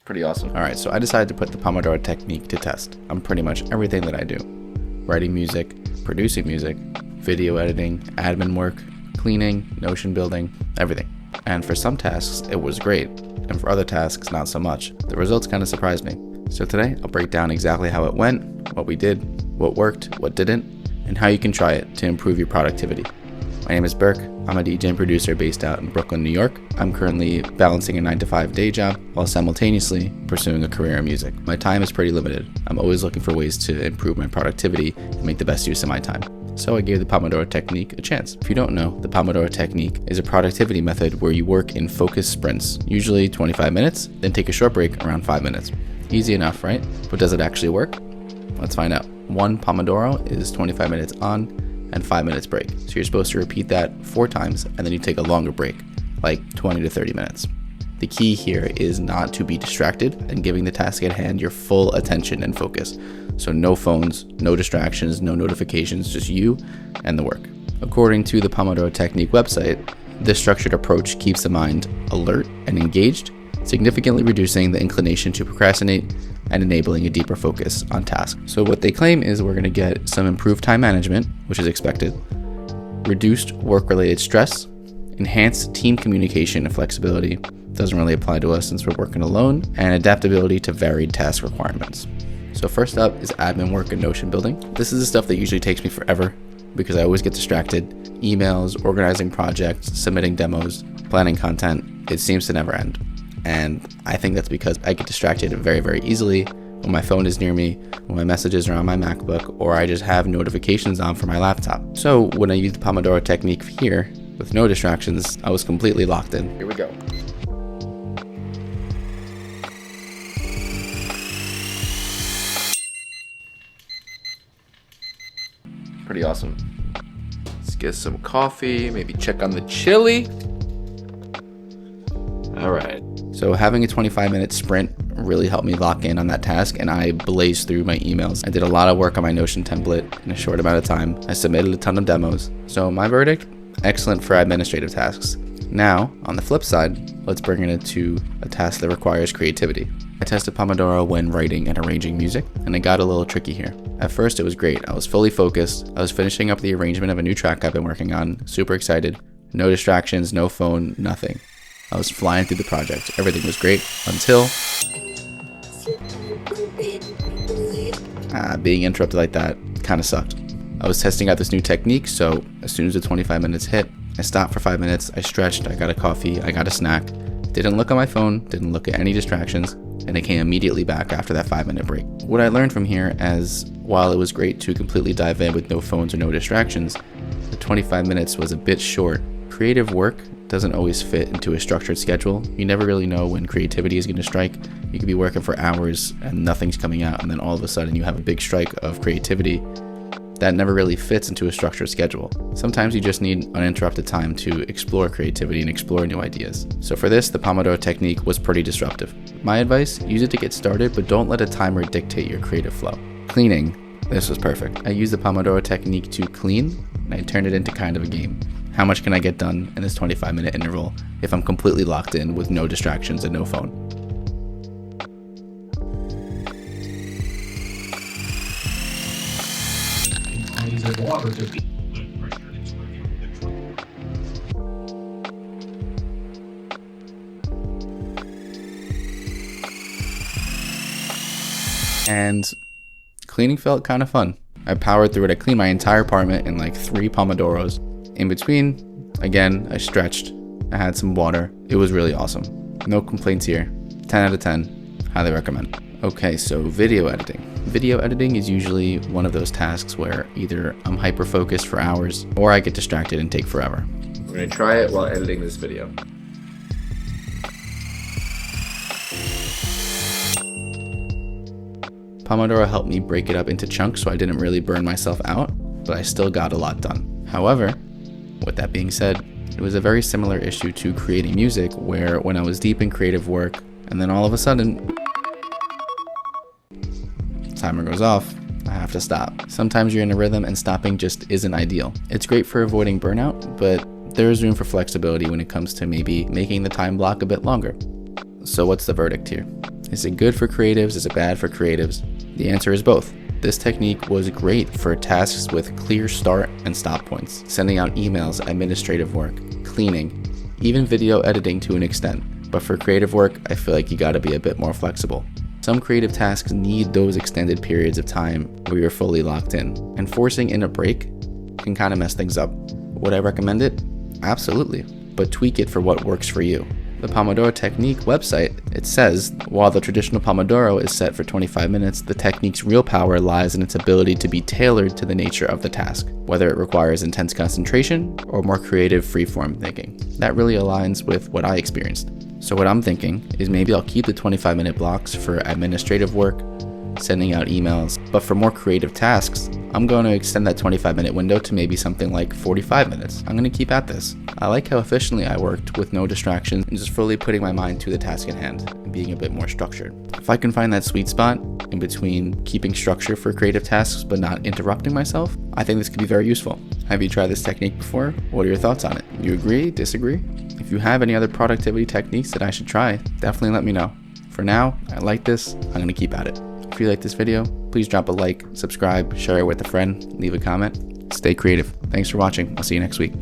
Pretty awesome. All right, so I decided to put the Pomodoro Technique to test on pretty much everything that I do. Writing music, producing music, video editing, admin work, cleaning, Notion building, everything. And for some tasks, it was great. And for other tasks, not so much. The results kind of surprised me. So today, I'll break down exactly how it went, what we did, what worked, what didn't, and how you can try it to improve your productivity. My name is Burke. I'm a DJ and producer based out in Brooklyn, New York. I'm currently balancing a 9-to-5 day job while simultaneously pursuing a career in music. My time is pretty limited. I'm always looking for ways to improve my productivity and make the best use of my time. So I gave the Pomodoro Technique a chance. If you don't know, the Pomodoro Technique is a productivity method where you work in focused sprints, usually 25 minutes, then take a short break around 5 minutes. Easy enough, right? But does it actually work? Let's find out. One Pomodoro is 25 minutes on and 5 minutes break. So you're supposed to repeat that 4 times and then you take a longer break, like 20 to 30 minutes. The key here is not to be distracted and giving the task at hand your full attention and focus. So no phones, no distractions, no notifications, just you and the work. According to the Pomodoro Technique website, this structured approach keeps the mind alert and engaged, significantly reducing the inclination to procrastinate and enabling a deeper focus on tasks. So what they claim is we're going to get some improved time management, which is expected, reduced work-related stress, enhanced team communication and flexibility, doesn't really apply to us since we're working alone, and adaptability to varied task requirements. So first up is admin work and Notion building. This is the stuff that usually takes me forever because I always get distracted. Emails, organizing projects, submitting demos, planning content, it seems to never end. And I think that's because I get distracted very, very easily when my phone is near me, when my messages are on my MacBook, or I just have notifications on for my laptop. So when I used the Pomodoro Technique here, with no distractions, I was completely locked in. Here we go. Pretty awesome. Let's get some coffee, maybe check on the chili. All right. So having a 25-minute sprint really helped me lock in on that task, and I blazed through my emails. I did a lot of work on my Notion template in a short amount of time. I submitted a ton of demos. So my verdict, excellent for administrative tasks. Now, on the flip side, let's bring it to a task that requires creativity. I tested Pomodoro when writing and arranging music, and it got a little tricky here. At first, it was great. I was fully focused. I was finishing up the arrangement of a new track I've been working on, super excited. No distractions, no phone, nothing. I was flying through the project. Everything was great until being interrupted like that kind of sucked. I was testing out this new technique, so as soon as the 25 minutes hit, I stopped for 5 minutes, I stretched, I got a coffee, I got a snack, didn't look at my phone, didn't look at any distractions, and it came immediately back after that 5-minute break. What I learned from here, as while it was great to completely dive in with no phones or no distractions, the 25 minutes was a bit short. Creative work doesn't always fit into a structured schedule. You never really know when creativity is going to strike. You could be working for hours and nothing's coming out, and then all of a sudden you have a big strike of creativity that never really fits into a structured schedule. Sometimes you just need uninterrupted time to explore creativity and explore new ideas. So for this, the Pomodoro Technique was pretty disruptive. My advice, use it to get started, but don't let a timer dictate your creative flow. Cleaning, this was perfect. I used the Pomodoro Technique to clean, and I turned it into kind of a game. How much can I get done in this 25-minute interval if I'm completely locked in with no distractions and no phone? And cleaning felt kind of fun. I powered through it. I cleaned my entire apartment in like 3 Pomodoros. In between, again, I stretched, I had some water. It was really awesome. No complaints here. 10 out of 10. Highly recommend. Okay, so video editing. Video editing is usually one of those tasks where either I'm hyper-focused for hours or I get distracted and take forever. We're gonna try it while editing this video. Pomodoro helped me break it up into chunks so I didn't really burn myself out, but I still got a lot done. However, with that being said, it was a very similar issue to creating music where when I was deep in creative work and then all of a sudden, timer goes off, I have to stop. Sometimes you're in a rhythm and stopping just isn't ideal. It's great for avoiding burnout, but there is room for flexibility when it comes to maybe making the time block a bit longer. So what's the verdict here? Is it good for creatives? Is it bad for creatives? The answer is both. This technique was great for tasks with clear start and stop points, sending out emails, administrative work, cleaning, even video editing to an extent. But for creative work, I feel like you gotta be a bit more flexible. Some creative tasks need those extended periods of time where you're fully locked in, and forcing in a break can kind of mess things up. Would I recommend it? Absolutely, but tweak it for what works for you. The Pomodoro Technique website, it says, while the traditional Pomodoro is set for 25 minutes, the technique's real power lies in its ability to be tailored to the nature of the task, whether it requires intense concentration or more creative free-form thinking. That really aligns with what I experienced. So what I'm thinking is maybe I'll keep the 25-minute blocks for administrative work, sending out emails, but for more creative tasks, I'm going to extend that 25-minute window to maybe something like 45 minutes. I'm going to keep at this. I like how efficiently I worked with no distractions and just fully putting my mind to the task at hand and being a bit more structured. If I can find that sweet spot in between keeping structure for creative tasks but not interrupting myself, I think this could be very useful. Have you tried this technique before? What are your thoughts on it? You agree? Disagree? If you have any other productivity techniques that I should try, definitely let me know. For now, I like this. I'm going to keep at it. If you like this video, please drop a like, subscribe, share it with a friend, leave a comment. Stay creative. Thanks for watching. I'll see you next week.